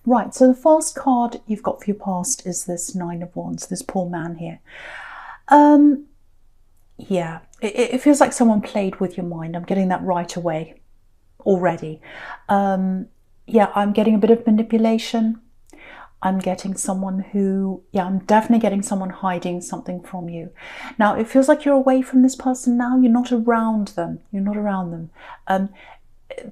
Right, so the first card you've got for your past is this Nine of Wands, this poor man here. Yeah, it feels like someone played with your mind. I'm getting that right away already. Yeah, I'm getting a bit of manipulation. I'm getting someone who, yeah, I'm definitely getting someone hiding something from you. Now, it feels like you're away from this person now. You're not around them. You're not around them.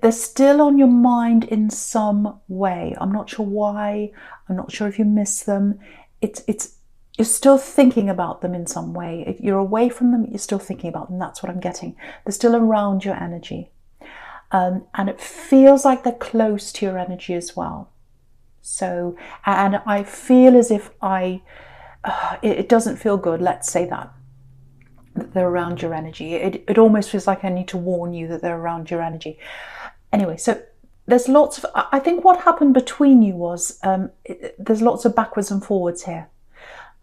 They're still on your mind in some way. I'm not sure why. I'm not sure if you miss them. You're still thinking about them in some way. If you're away from them, you're still thinking about them. That's what I'm getting. They're still around your energy. And it feels like they're close to your energy as well. So, and I feel as if it doesn't feel good, let's say that they're around your energy. It almost feels like I need to warn you that they're around your energy. Anyway, so there's lots of, I think what happened between you was, there's lots of backwards and forwards here.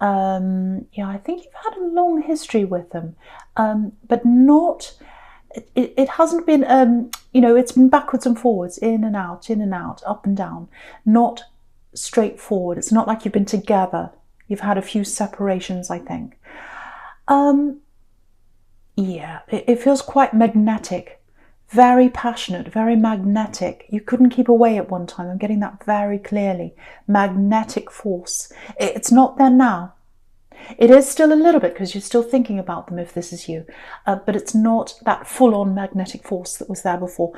Yeah, I think you've had a long history with them, but not, it hasn't been, it's been backwards and forwards, in and out, up and down, not straightforward. It's not like you've been together. You've had a few separations, I think. Yeah, it feels quite magnetic, very passionate, very magnetic. You couldn't keep away at one time. I'm getting that very clearly. Magnetic force. It's not there now. It is still a little bit because you're still thinking about them if this is you, but it's not that full-on magnetic force that was there before.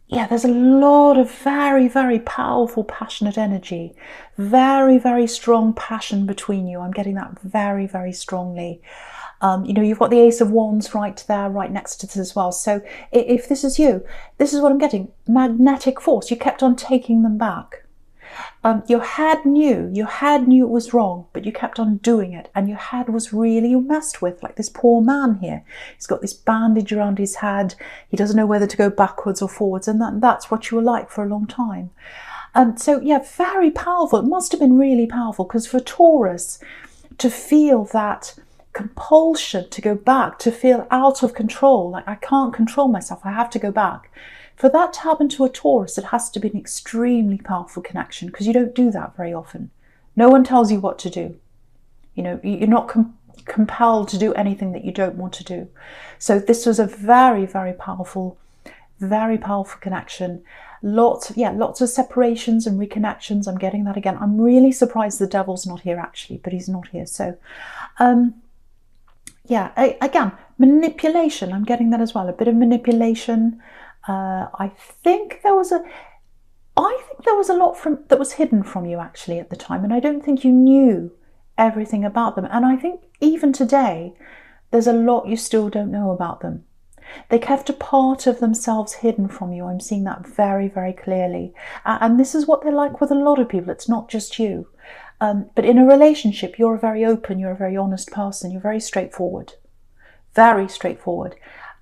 Yeah, there's a lot of very, very powerful, passionate energy. Very, very strong passion between you. I'm getting that very, very strongly. You've got the Ace of Wands right there, right next to this as well. So if this is you, this is what I'm getting. Magnetic force. You kept on taking them back. Your head knew it was wrong, but you kept on doing it, and your head was really messed with, like this poor man here. He's got this bandage around his head. He doesn't know whether to go backwards or forwards, and that's what you were like for a long time. So yeah, very powerful. It must have been really powerful, because for Taurus to feel that compulsion to go back, to feel out of control, like I can't control myself, I have to go back. For that to happen to a Taurus, it has to be an extremely powerful connection, because you don't do that very often. No one tells you what to do. You're not compelled to do anything that you don't want to do. So this was a very, very powerful connection. Lots of separations and reconnections. I'm getting that again. I'm really surprised the devil's not here actually, but he's not here. So, yeah, again, manipulation. I'm getting that as well. A bit of manipulation. I think there was a lot that was hidden from you actually at the time, and I don't think you knew everything about them. And I think even today, there's a lot you still don't know about them. They kept a part of themselves hidden from you. I'm seeing that very, very clearly. And this is what they're like with a lot of people. It's not just you. But in a relationship, you're very open, you're a very honest person, you're very straightforward. Very straightforward.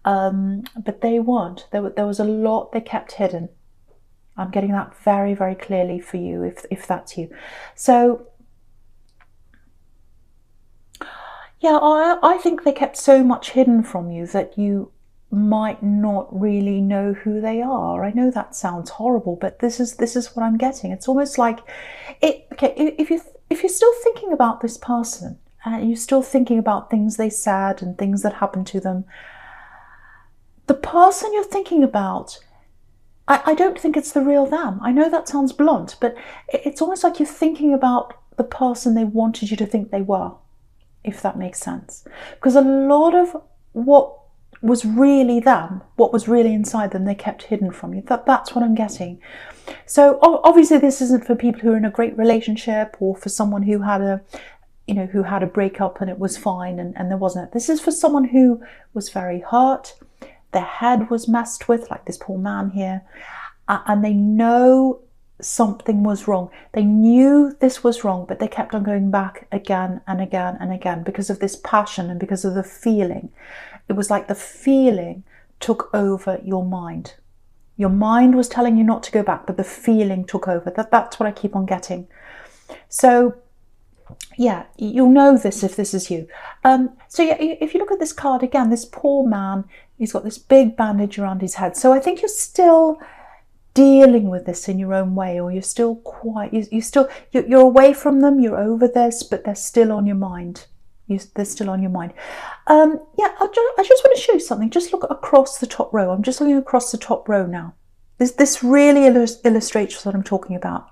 But they weren't. There was a lot they kept hidden. I'm getting that very, very clearly for you, if that's you. So, yeah, I think they kept so much hidden from you that you might not really know who they are. I know that sounds horrible, but this is what I'm getting. It's almost like if you're still thinking about this person and you're still thinking about things they said and things that happened to them, the person you're thinking about, I don't think it's the real them. I know that sounds blunt, but it's almost like you're thinking about the person they wanted you to think they were, if that makes sense. Because a lot of what was really them, what was really inside them, they kept hidden from you. That's what I'm getting. So obviously this isn't for people who are in a great relationship, or for someone who had a breakup and it was fine and there wasn't. This is for someone who was very hurt. Their head was messed with, like this poor man here, and they know something was wrong. They knew this was wrong, but they kept on going back again and again and again because of this passion and because of the feeling. It was like the feeling took over your mind. Your mind was telling you not to go back, but the feeling took over. That's what I keep on getting. So yeah, you'll know this if this is you. So yeah, if you look at this card again, this poor man, he's got this big bandage around his head. So I think you're still dealing with this in your own way, or you're still quite, you're away from them, you're over this, but they're still on your mind. They're still on your mind. Yeah, I just want to show you something. Just look across the top row. I'm just looking across the top row now. This really illustrates what I'm talking about.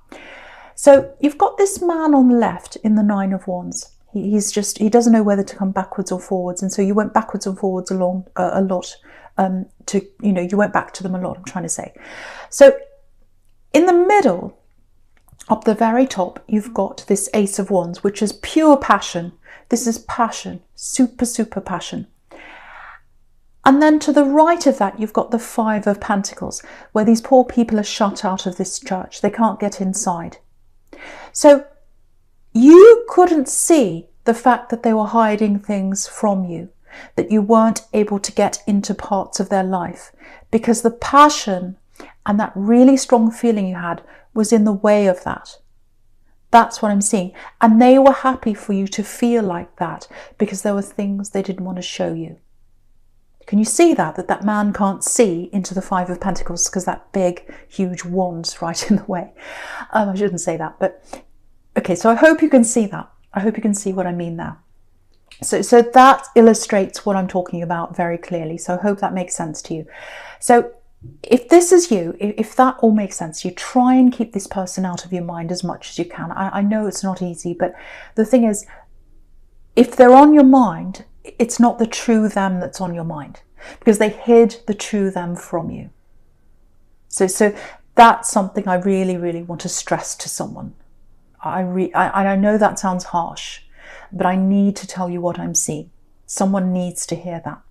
So you've got this man on the left in the Nine of Wands. He doesn't know whether to come backwards or forwards, and so you went backwards and forwards along a lot. You went back to them a lot, I'm trying to say. So in the middle, up the very top, you've got this Ace of Wands, which is pure passion. This is passion, super, super passion. And then to the right of that, you've got the Five of Pentacles, where these poor people are shut out of this church. They can't get inside. So you couldn't see the fact that they were hiding things from you, that you weren't able to get into parts of their life, because the passion and that really strong feeling you had was in the way of that. That's what I'm seeing. And they were happy for you to feel like that because there were things they didn't want to show you. Can you see that man can't see into the Five of Pentacles because that big, huge wand's right in the way? I shouldn't say that, but okay, so I hope you can see that. I hope you can see what I mean there. So that illustrates what I'm talking about very clearly. So I hope that makes sense to you. So if this is you, if that all makes sense to you, try and keep this person out of your mind as much as you can. I know it's not easy, but the thing is, if they're on your mind, it's not the true them that's on your mind, because they hid the true them from you. So that's something I really, really want to stress to someone. I know that sounds harsh, but I need to tell you what I'm seeing. Someone needs to hear that.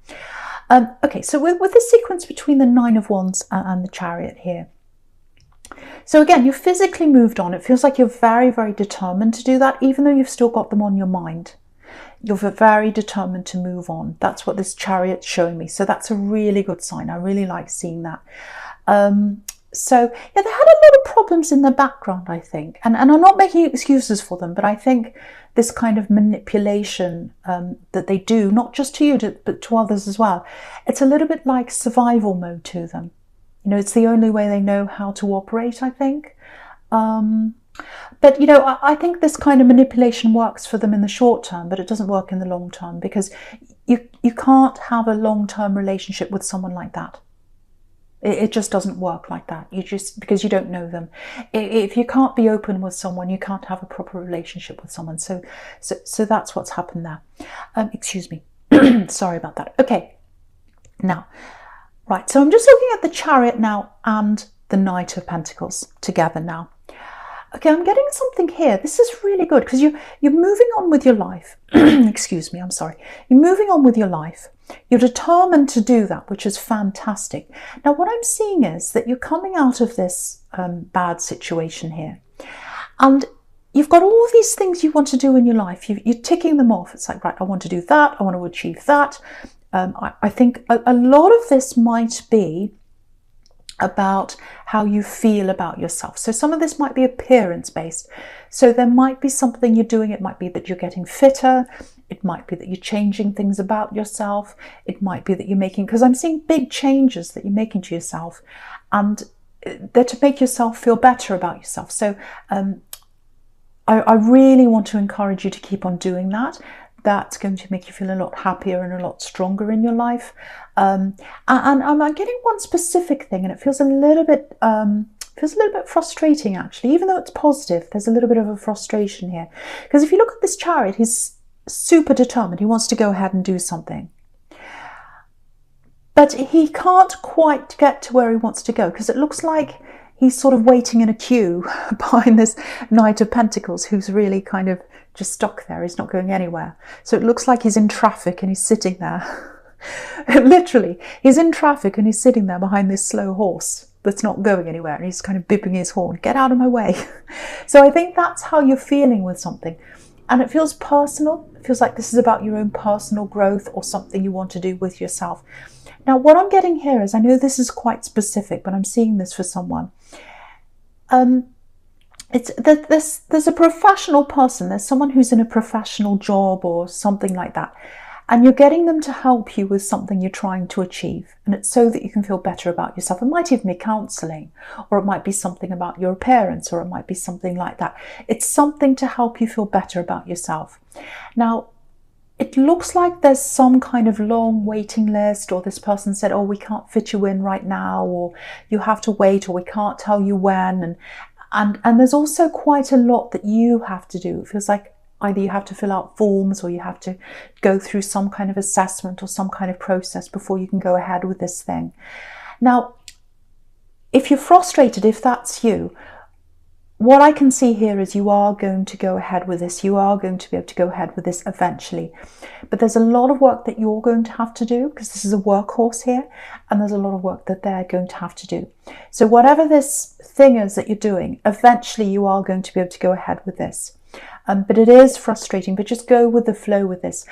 Okay, so with the sequence between the Nine of Wands and the Chariot here. So again, you've physically moved on. It feels like you're very, very determined to do that, even though you've still got them on your mind. You're very determined to move on. That's what this Chariot's showing me. So that's a really good sign. I really like seeing that. So yeah, they had a lot of problems in the background, I think. And I'm not making excuses for them, but I think this kind of manipulation that they do, not just to you, but to others as well, it's a little bit like survival mode to them. You know, it's the only way they know how to operate, I think. But, you know, I think this kind of manipulation works for them in the short term, but it doesn't work in the long term, because you can't have a long-term relationship with someone like that. It just doesn't work like that. Because you don't know them. If you can't be open with someone, you can't have a proper relationship with someone. So that's what's happened there. Excuse me. Sorry about that. Okay. Now, right. So I'm just looking at the Chariot now and the Knight of Pentacles together now. Okay, I'm getting something here. This is really good because you're moving on with your life. Excuse me, I'm sorry. You're moving on with your life. You're determined to do that, which is fantastic. Now, what I'm seeing is that you're coming out of this bad situation here. And you've got all these things you want to do in your life. You're ticking them off. It's like, right, I want to do that. I want to achieve that. I think a lot of this might be about how you feel about yourself. So some of this might be appearance based. So there might be something you're doing. It might be that you're getting fitter. It might be that you're changing things about yourself. It might be that you're making, because I'm seeing big changes that you're making to yourself, and they're to make yourself feel better about yourself. So I really want to encourage you to keep on doing that. That's going to make you feel a lot happier and a lot stronger in your life. And I'm getting one specific thing, and it feels a little bit frustrating actually. Even though it's positive, there's a little bit of a frustration here. Because if you look at this Chariot, he's super determined. He wants to go ahead and do something. But he can't quite get to where he wants to go, because it looks like he's sort of waiting in a queue behind this Knight of Pentacles, who's really kind of just stuck there. He's not going anywhere. So it looks like he's in traffic and he's sitting there. Literally, he's in traffic and he's sitting there behind this slow horse that's not going anywhere, and he's kind of bipping his horn, get out of my way. So I think that's how you're feeling with something. And it feels personal. It feels like this is about your own personal growth or something you want to do with yourself. Now, what I'm getting here is, I know this is quite specific, but I'm seeing this for someone. There's a professional person. There's someone who's in a professional job or something like that. and you're getting them to help you with something you're trying to achieve. And it's so that you can feel better about yourself. It might even be counseling, or it might be something about your appearance, or it might be something like that. It's something to help you feel better about yourself. Now, it looks like there's some kind of long waiting list, or this person said, oh, we can't fit you in right now, or you have to wait, or we can't tell you when. And there's also quite a lot that you have to do. It feels like either you have to fill out forms, or you have to go through some kind of assessment or some kind of process before you can go ahead with this thing. Now, if you're frustrated, if that's you, what I can see here is you are going to go ahead with this. You are going to be able to go ahead with this eventually. But there's a lot of work that you're going to have to do, because this is a workhorse here, and there's a lot of work that they're going to have to do. So whatever this thing is that you're doing, eventually you are going to be able to go ahead with this. But it is frustrating, but just go with the flow with this.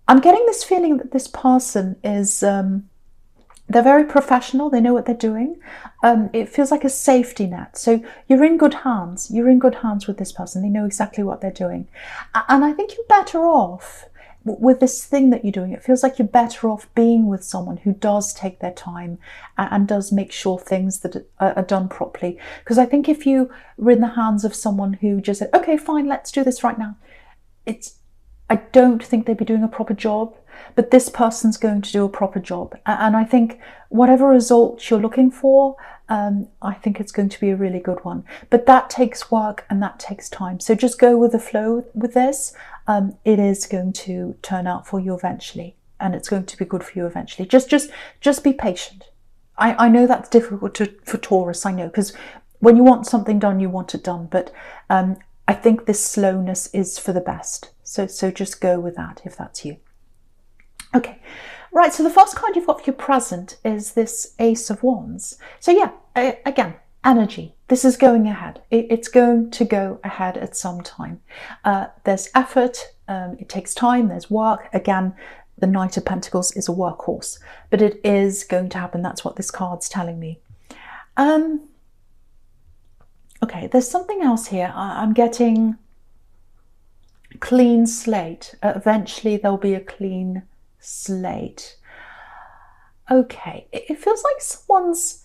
I'm getting this feeling that this person is... they're very professional. They know what they're doing. It feels like a safety net. So you're in good hands. You're in good hands with this person. They know exactly what they're doing. And I think you're better off with this thing that you're doing. It feels like you're better off being with someone who does take their time and does make sure things that are done properly. Because I think if you were in the hands of someone who just said, okay, fine, let's do this right now, I don't think they'd be doing a proper job. But this person's going to do a proper job. And I think whatever result you're looking for, I think it's going to be a really good one. But that takes work and that takes time. So just go with the flow with this. It is going to turn out for you eventually, and it's going to be good for you eventually. Just be patient. I know that's difficult for Taurus, I know, because when you want something done, you want it done. But I think this slowness is for the best. So just go with that if that's you. Okay, right, so the first card you've got for your present is this Ace of Wands. So yeah, again, energy. This is going ahead. It's going to go ahead at some time. There's effort, it takes time, there's work. Again, the Knight of Pentacles is a workhorse, but it is going to happen. That's what this card's telling me. Okay, there's something else here. I'm getting clean slate. Eventually there'll be a clean slate. Okay, it feels like someone's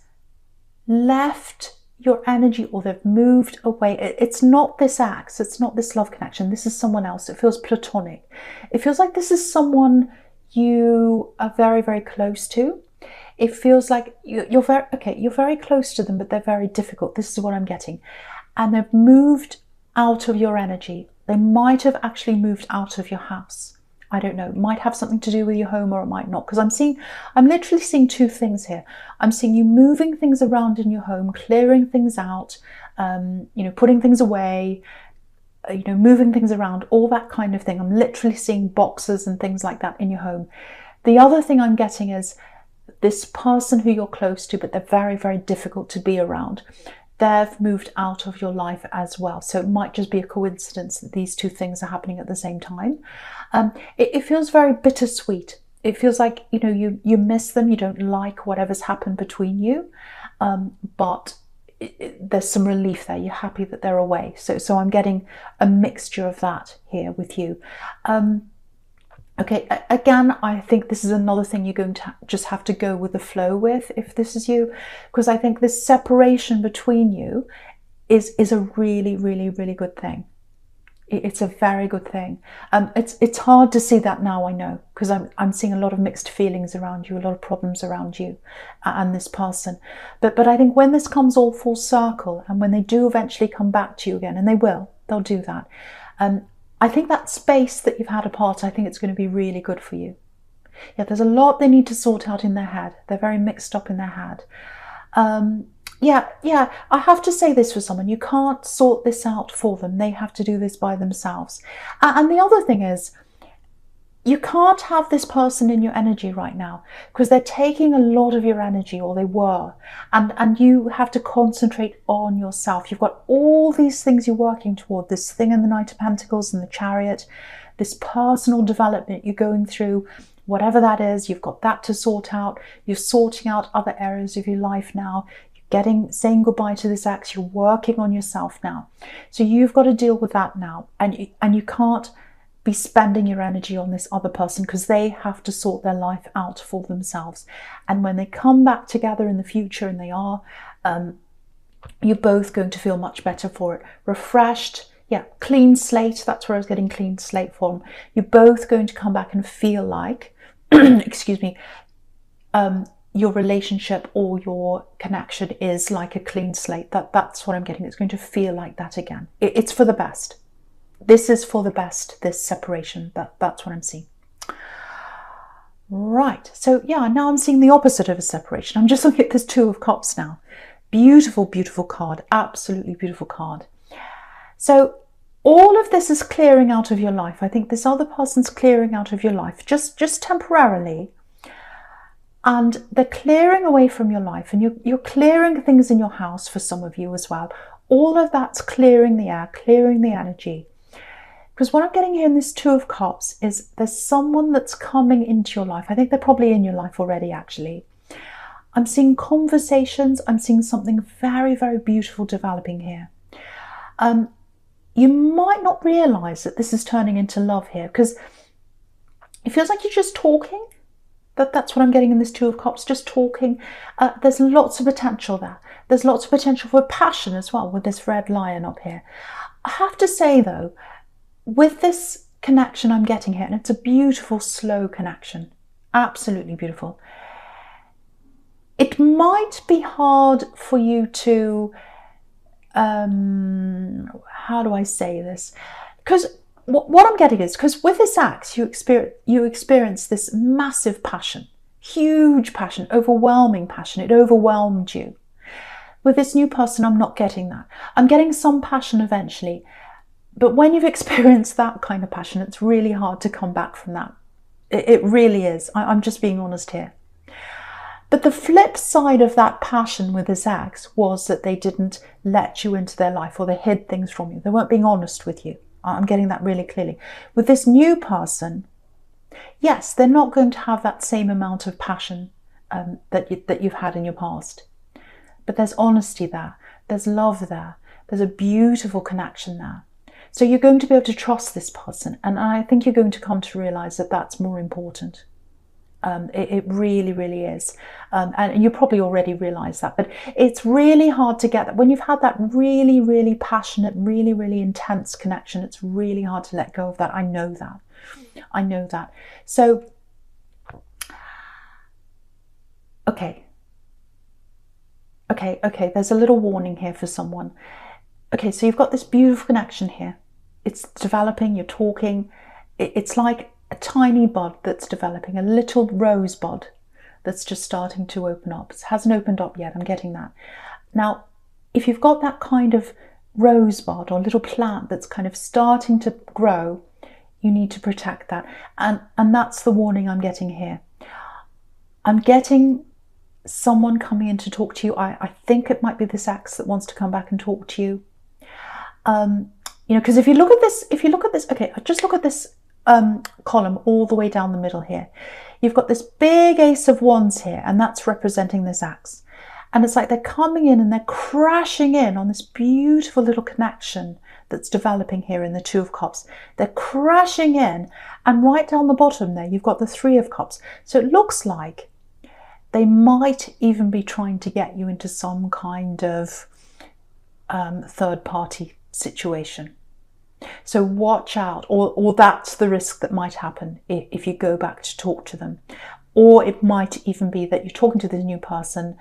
left your energy, or they've moved away. It's not this ex, it's not this love connection. This is someone else. It feels platonic. It feels like this is someone you are very, very close to. It feels like you're very close to them, but they're very difficult. This is what I'm getting. And they've moved out of your energy. They might have actually moved out of your house. I don't know, it might have something to do with your home, or it might not, because I'm literally seeing two things here. I'm seeing you moving things around in your home, clearing things out, putting things away, moving things around, all that kind of thing. I'm literally seeing boxes and things like that in your home. The other thing I'm getting is this person who you're close to, but they're very, very difficult to be around. They've moved out of your life as well. So it might just be a coincidence that these two things are happening at the same time. It feels very bittersweet. It feels like, you miss them. You don't like whatever's happened between you. But there's some relief there. You're happy that they're away. So I'm getting a mixture of that here with you. Okay, again, I think this is another thing you're going to just have to go with the flow with if this is you, because I think this separation between you is a really, really, really good thing. It's a very good thing. It's hard to see that now, I know, because I'm seeing a lot of mixed feelings around you, a lot of problems around you and this person. But I think when this comes all full circle, and when they do eventually come back to you again, and they'll do that, I think that space that you've had apart, I think it's going to be really good for you. Yeah, there's a lot they need to sort out in their head. They're very mixed up in their head. Yeah, I have to say this for someone. You can't sort this out for them. They have to do this by themselves. And the other thing is, you can't have this person in your energy right now, because they're taking a lot of your energy, or they were, and you have to concentrate on yourself. You've got all these things you're working toward, this thing in the Knight of Pentacles and the Chariot, this personal development you're going through, whatever that is, you've got that to sort out. You're sorting out other areas of your life now. You're saying goodbye to this ex. You're working on yourself now. So you've got to deal with that now, and you can't be spending your energy on this other person, because they have to sort their life out for themselves. And when they come back together in the future, and they are, you're both going to feel much better for it. Refreshed, yeah, clean slate. That's where I was getting clean slate from. You're both going to come back and feel like, excuse me, your relationship or your connection is like a clean slate. That's what I'm getting. It's going to feel like that again. It's for the best. This is for the best, this separation. That's what I'm seeing. Right. So yeah, now I'm seeing the opposite of a separation. I'm just looking at this Two of Cups now. Beautiful, beautiful card. Absolutely beautiful card. So all of this is clearing out of your life. I think this other person's clearing out of your life, just temporarily. And they're clearing away from your life, and you're clearing things in your house for some of you as well. All of that's clearing the air, clearing the energy. Because what I'm getting here in this Two of Cups is there's someone that's coming into your life. I think they're probably in your life already, actually. I'm seeing conversations. I'm seeing something very, very beautiful developing here. You might not realise that this is turning into love here, because it feels like you're just talking. That's what I'm getting in this Two of Cups, just talking. There's lots of potential there. There's lots of potential for passion as well with this red lion up here. I have to say though, with this connection I'm getting here, and it's a beautiful, slow connection, absolutely beautiful, it might be hard for you to, how do I say this? Because what I'm getting is, because with this axe, you experience this massive passion, huge passion, overwhelming passion. It overwhelmed you. With this new person, I'm not getting that. I'm getting some passion eventually. But when you've experienced that kind of passion, it's really hard to come back from that. It really is. I'm just being honest here. But the flip side of that passion with this axe was that they didn't let you into their life, or they hid things from you. They weren't being honest with you. I'm getting that really clearly. With this new person, yes, they're not going to have that same amount of passion that you've had in your past. But there's honesty there. There's love there. There's a beautiful connection there. So you're going to be able to trust this person. And I think you're going to come to realise that that's more important. It really, really is. And you probably already realise that. But it's really hard to get that. When you've had that really, really passionate, really, really intense connection, it's really hard to let go of that. I know that. I know that. So, okay. There's a little warning here for someone. Okay, so you've got this beautiful connection here. It's developing, you're talking. It's like a tiny bud that's developing, a little rosebud that's just starting to open up. It hasn't opened up yet, I'm getting that. Now, if you've got that kind of rosebud or little plant that's kind of starting to grow, you need to protect that. And that's the warning I'm getting here. I'm getting someone coming in to talk to you. I think it might be this axe that wants to come back and talk to you. You know, because if you look at this, okay, just look at this column all the way down the middle here. You've got this big Ace of Wands here, and that's representing this axe. And it's like they're coming in and they're crashing in on this beautiful little connection that's developing here in the Two of Cups. They're crashing in, and right down the bottom there, you've got the Three of Cups. So it looks like they might even be trying to get you into some kind of third-party situation. So watch out, or that's the risk that might happen if you go back to talk to them. Or it might even be that you're talking to this new person,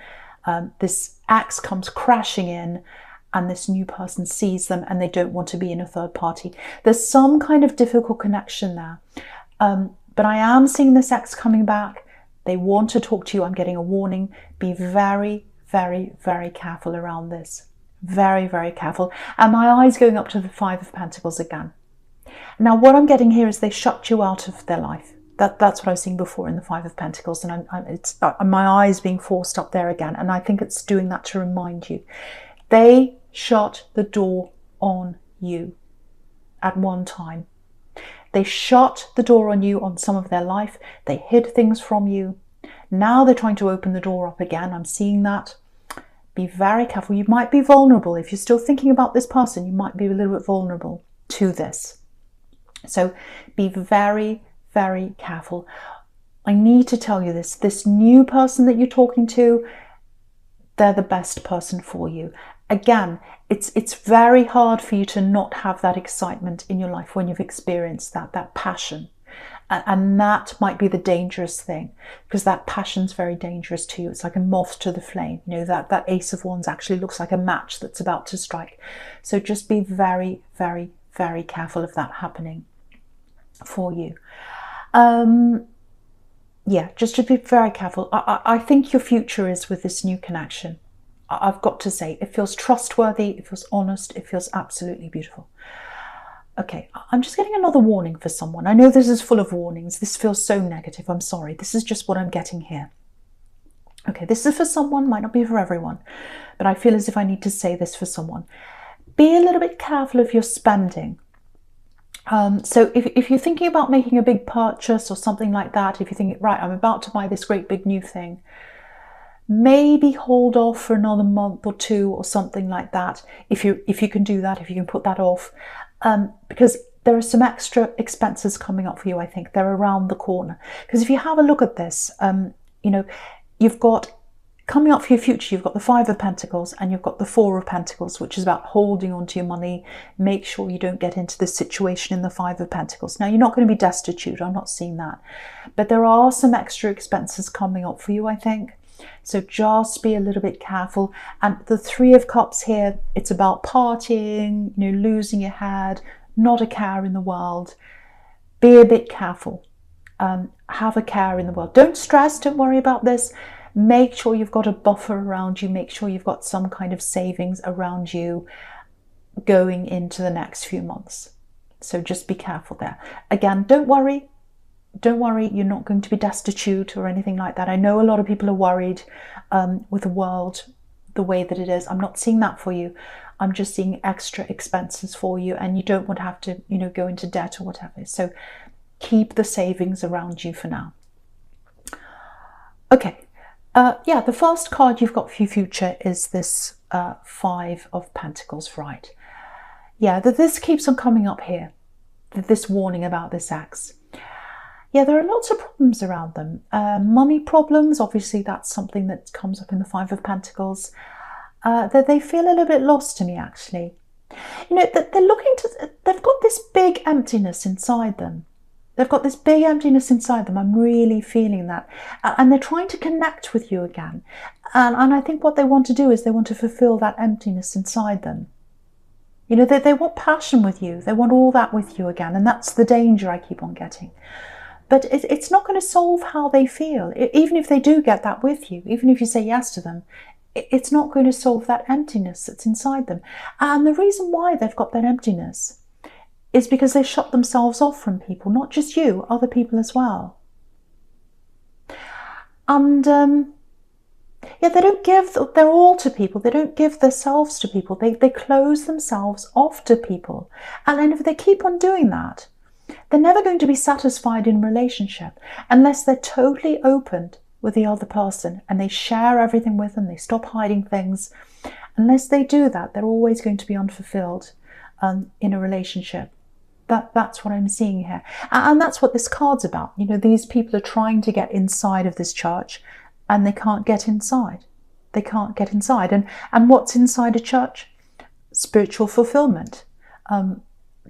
this axe comes crashing in, and this new person sees them and they don't want to be in a third party. There's some kind of difficult connection there. But I am seeing this axe coming back. They want to talk to you. I'm getting a warning. Be very, very, very careful around this. Very, very careful. And my eye's going up to the Five of Pentacles again. Now, what I'm getting here is they shut you out of their life. That's what I was seeing before in the Five of Pentacles. And my eye's being forced up there again. And I think it's doing that to remind you. They shut the door on you at one time. They shut the door on you on some of their life. They hid things from you. Now they're trying to open the door up again. I'm seeing that. Be very careful. You might be vulnerable. If you're still thinking about this person, you might be a little bit vulnerable to this. So be very, very careful. I need to tell you this new person that you're talking to, they're the best person for you. Again, it's very hard for you to not have that excitement in your life when you've experienced that passion. And that might be the dangerous thing, because that passion's very dangerous to you. It's like a moth to the flame. You know, that Ace of Wands actually looks like a match that's about to strike. So just be very, very, very careful of that happening for you. Yeah, just to be very careful. I think your future is with this new connection. I've got to say, it feels trustworthy, it feels honest, it feels absolutely beautiful. Okay, I'm just getting another warning for someone. I know this is full of warnings. This feels so negative. I'm sorry. This is just what I'm getting here. Okay, this is for someone, might not be for everyone, but I feel as if I need to say this for someone. Be a little bit careful of your spending. So if you're thinking about making a big purchase or something like that, if you're thinking, right, I'm about to buy this great big new thing, maybe hold off for another month or two or something like that. If you can do that, if you can put that off. Because there are some extra expenses coming up for you, I think. They're around the corner. Because if you have a look at this, you know, you've got, coming up for your future, you've got the Five of Pentacles and you've got the Four of Pentacles, which is about holding on to your money. Make sure you don't get into this situation in the Five of Pentacles. Now, you're not going to be destitute. I'm not seeing that. But there are some extra expenses coming up for you, I think. So just be a little bit careful. And the Three of Cups here, it's about partying, you know, losing your head, not a care in the world. Be a bit careful. Have a care in the world. Don't stress, don't worry about this. Make sure you've got a buffer around you. Make sure you've got some kind of savings around you going into the next few months. So just be careful there. Again, don't worry. Don't worry, you're not going to be destitute or anything like that. I know a lot of people are worried with the world the way that it is. I'm not seeing that for you. I'm just seeing extra expenses for you, and you don't want to have to, you know, go into debt or whatever. So keep the savings around you for now. Okay, yeah, the first card you've got for your future is this Five of Pentacles, right? Yeah, this keeps on coming up here, this warning about this ex. Yeah, there are lots of problems around them. Money problems, obviously that's something that comes up in the Five of Pentacles. That they feel a little bit lost to me, actually. You know, they're looking to, they've got this big emptiness inside them. They've got this big emptiness inside them. I'm really feeling that. And they're trying to connect with you again. And I think what they want to do is they want to fulfill that emptiness inside them. You know, they want passion with you. They want all that with you again. And that's the danger I keep on getting. But it's not going to solve how they feel. Even if they do get that with you, even if you say yes to them, it's not going to solve that emptiness that's inside them. And the reason why they've got that emptiness is because they shut themselves off from people, not just you, other people as well. And yeah, they don't give their all to people. They don't give themselves to people. They close themselves off to people. And then if they keep on doing that, they're never going to be satisfied in relationship unless they're totally opened with the other person and they share everything with them, they stop hiding things. Unless they do that, they're always going to be unfulfilled in a relationship. That's what I'm seeing here. And that's what this card's about. You know, these people are trying to get inside of this church and they can't get inside. They can't get inside. And what's inside a church? Spiritual fulfillment,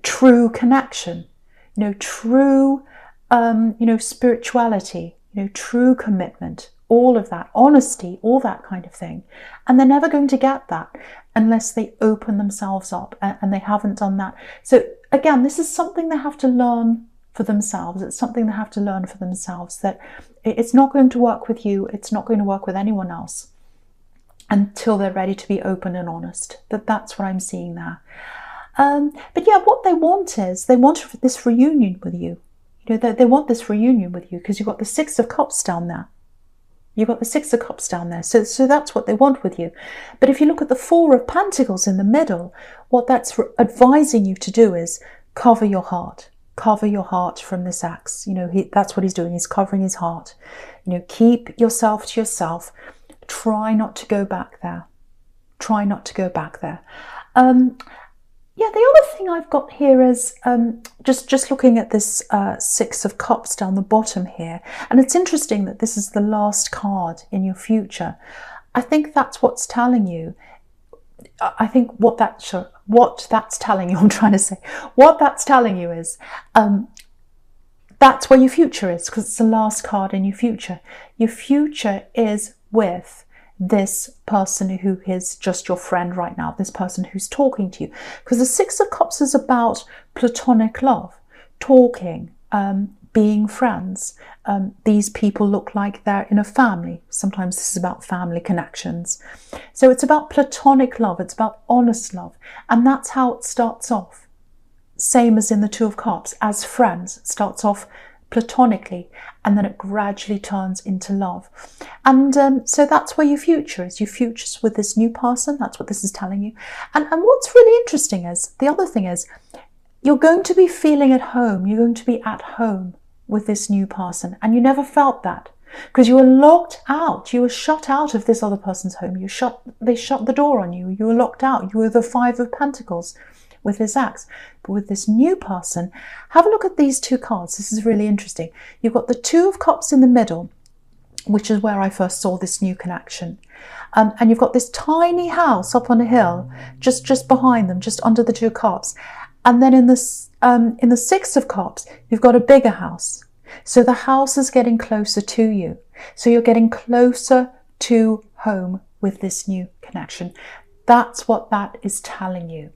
true connection, you know, true, you know, spirituality, you know, true commitment, all of that, honesty, all that kind of thing. And they're never going to get that unless they open themselves up, and they haven't done that. So again, this is something they have to learn for themselves. It's something they have to learn for themselves, that it's not going to work with you. It's not going to work with anyone else until they're ready to be open and honest. That's what I'm seeing there. But yeah, what they want is, they want this reunion with you. You know, they want this reunion with you because you've got the Six of Cups down there. You've got the Six of Cups down there. So that's what they want with you. But if you look at the Four of Pentacles in the middle, what that's advising you to do is cover your heart. Cover your heart from this ex. You know, that's what he's doing. He's covering his heart. You know, keep yourself to yourself. Try not to go back there. Try not to go back there. Yeah, the other thing I've got here is just looking at this Six of Cups down the bottom here, and it's interesting that this is the last card in your future. I think that's what's telling you. I think what that's telling you, I'm trying to say, what that's telling you is that's where your future is, because it's the last card in your future. Your future is with this person who is just your friend right now, this person who's talking to you. Because the Six of Cups is about platonic love, talking, being friends. These people look like they're in a family. Sometimes this is about family connections. So it's about platonic love, it's about honest love. And that's how it starts off. Same as in the Two of Cups, as friends. It starts off platonically and then it gradually turns into love. And so that's where your future is. Your future's with this new person. That's what this is telling you. And what's really interesting is, the other thing is, you're going to be feeling at home. You're going to be at home with this new person. And you never felt that because you were locked out. You were shut out of this other person's home. They shut the door on you. You were locked out. You were the Five of Pentacles with this axe. But with this new person, have a look at these two cards. This is really interesting. You've got the Two of Cups in the middle, which is where I first saw this new connection. And you've got this tiny house up on a hill, just behind them, just under the Two of Cups. And then in the Six of Cups, you've got a bigger house. So the house is getting closer to you. So you're getting closer to home with this new connection. That's what that is telling you.